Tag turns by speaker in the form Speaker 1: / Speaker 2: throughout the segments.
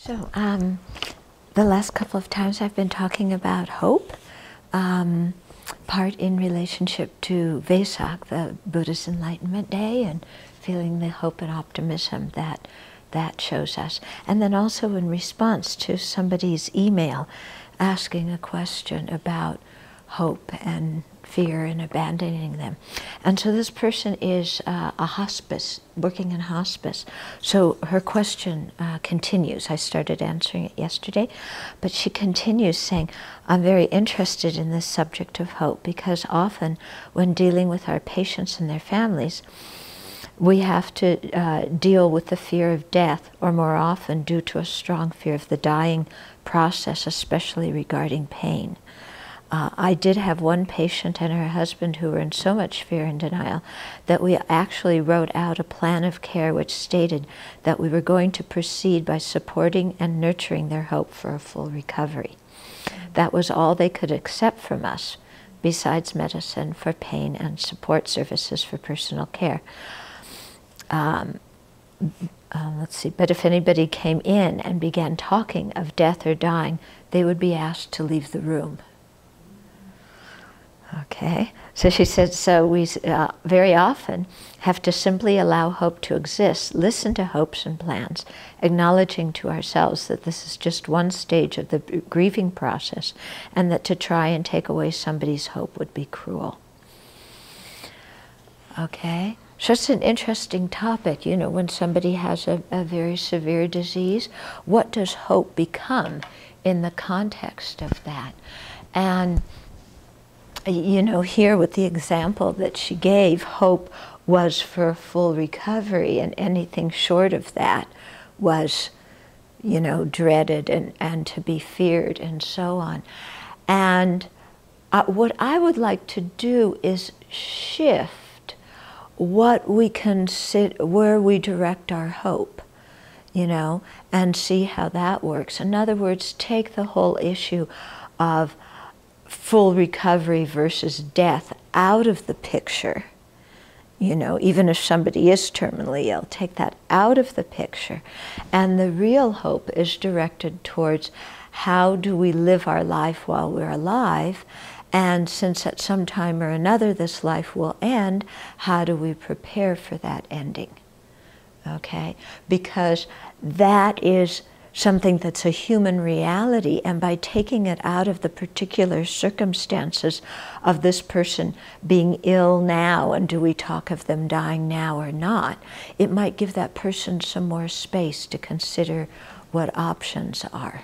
Speaker 1: So, the last couple of times I've been talking about hope, part in relationship to Vesak, the Buddha's Enlightenment Day, and feeling the hope and optimism that shows us. And then also in response to somebody's email asking a question about hope and fear and abandoning them. And so this person is a hospice, working in hospice. So her question continues. I started answering it yesterday, but she continues saying, I'm very interested in this subject of hope because often when dealing with our patients and their families, we have to deal with the fear of death, or more often due to a strong fear of the dying process, especially regarding pain. I did have one patient and her husband who were in so much fear and denial that we actually wrote out a plan of care which stated that we were going to proceed by supporting and nurturing their hope for a full recovery. That was all they could accept from us, besides medicine for pain and support services for personal care. Let's see, but if anybody came in and began talking of death or dying, they would be asked to leave the room. Okay, so she said, so we very often have to simply allow hope to exist, listen to hopes and plans, acknowledging to ourselves that this is just one stage of the grieving process, and that to try and take away somebody's hope would be cruel. Okay, so it's an interesting topic, you know, when somebody has a very severe disease, what does hope become in the context of that? And you know, here with the example that she gave, hope was for a full recovery, and anything short of that was, you know, dreaded and to be feared and so on. And what I would like to do is shift what we consider, where we direct our hope, you know, and see how that works. In other words, take the whole issue of full recovery versus death out of the picture. You know, even if somebody is terminally ill, take that out of the picture. And the real hope is directed towards how do we live our life while we're alive, and since at some time or another this life will end, how do we prepare for that ending? Okay? Because that is something that's a human reality, and by taking it out of the particular circumstances of this person being ill now, and do we talk of them dying now or not, it might give that person some more space to consider what options are.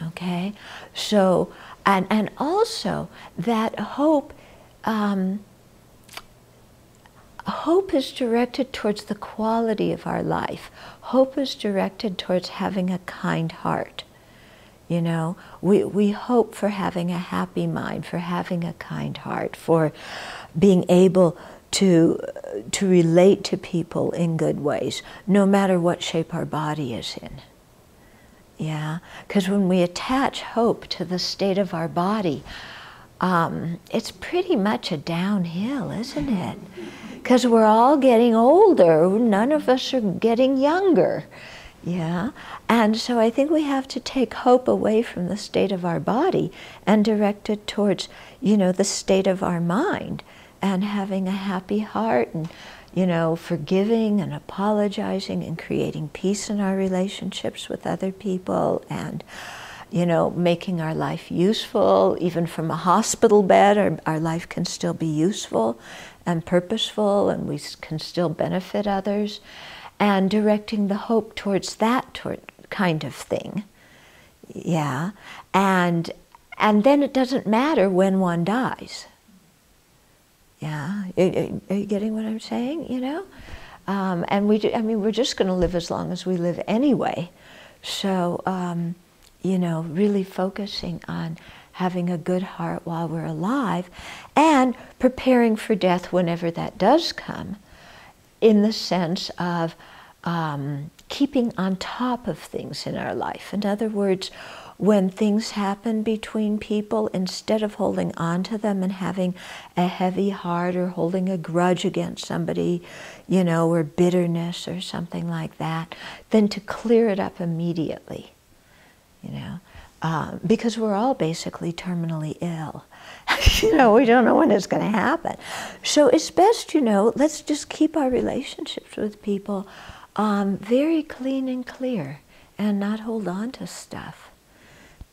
Speaker 1: Okay? So, and also that hope, hope is directed towards the quality of our life. Hope is directed towards having a kind heart. You know, we hope for having a happy mind, for having a kind heart, for being able to relate to people in good ways, no matter what shape our body is in. Yeah, because when we attach hope to the state of our body, it's pretty much a downhill, isn't it? Because we're all getting older, none of us are getting younger, yeah? And so I think we have to take hope away from the state of our body and direct it towards, you know, the state of our mind, and having a happy heart, and, you know, forgiving and apologizing and creating peace in our relationships with other people, and, you know, making our life useful. Even from a hospital bed, our life can still be useful and purposeful, and we can still benefit others, and directing the hope towards that kind of thing. Yeah, and then it doesn't matter when one dies. Yeah, are you getting what I'm saying? You know, and I mean, we're just going to live as long as we live anyway. So, you know, really focusing on having a good heart while we're alive, and preparing for death whenever that does come, in the sense of keeping on top of things in our life. In other words, when things happen between people, instead of holding on to them and having a heavy heart or holding a grudge against somebody, you know, or bitterness or something like that, then to clear it up immediately. you know, because we're all basically terminally ill. You know, we don't know when it's going to happen. So it's best, you know, let's just keep our relationships with people very clean and clear and not hold on to stuff,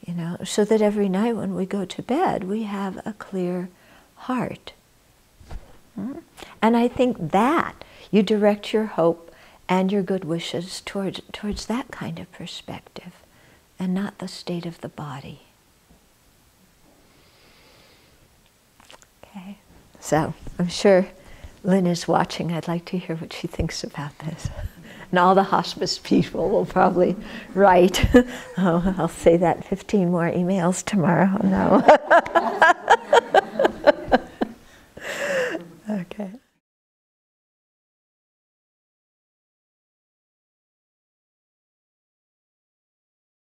Speaker 1: you know, so that every night when we go to bed, we have a clear heart. And I think that you direct your hope and your good wishes towards that kind of perspective and not the state of the body. Okay, so I'm sure Lynn is watching. I'd like to hear what she thinks about this. And all the hospice people will probably write. Oh, I'll say that 15 more emails tomorrow. No. Okay.